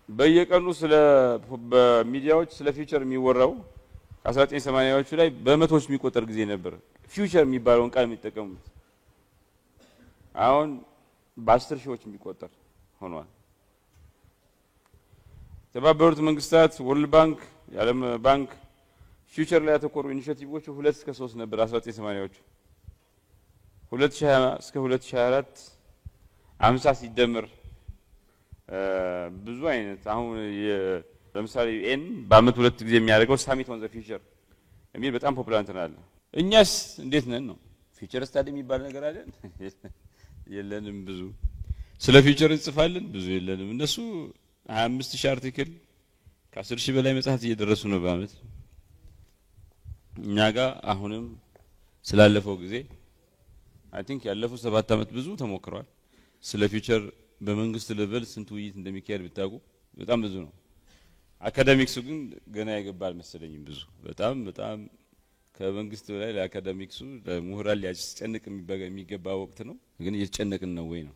በየቀኑ ስለ በሚዲያዎች ስለ ፊውቸር የሚወራው 1980ዎቹ ላይ በመቶዎች የሚቆጠር ጊዜ ነበር ፊውቸር የሚባለውን ቃል የሚጠቀሙት አሁን በ10 ሺዎች የሚቆጠር ሆኗል ተባበሩት መንግስታት ወርልድ ባንክ የዓለም ባንክ ፊውቸር ላይ ያተኮሩ ኢኒሺዬቲቮች 2 እስከ 3 ነበር 1980ዎቹ 2020 እስከ 2024 50 ሲደመር ብዙ አይነት አሁን ለምሳሌ ዩኤን በአመት 2 ጊዜ የሚያደርገው ሳሚት ኦን ዘ ፊውቸር የሚል በጣም ፖፑላር እንትን አለ እኛስ እንዴት ነን ነው ፊውቸር ስታዲ የሚባል ነገር አይደል የለንም ብዙ ስለ ፊውቸር እንጽፋለን ብዙ የለንም እነሱ 25000 አርቲክል ከ10000 በላይ መጽሐፍት እየደረሱ ነው በአመት እኛ ጋር አሁንም ስላለፈው ጊዜ አይ ቲንክ ያለፈው 7 አመት ብዙ ተሞክሯል ስለ ፊውቸር በመንግስት ሌቨል ስንት ውይይት እንደሚካሄድ ብታውቁ በጣም ብዙ ነው አካዳሚክሱ ግን ገና ያገባል መሰለኝ ብዙ በጣም ከመንግስት ላይ ለአካዳሚክሱ ለምሁራን ሊያስጨንቅ የሚገባ ወቅት ነው ግን እየተጨነቅን ነው ወይ ነው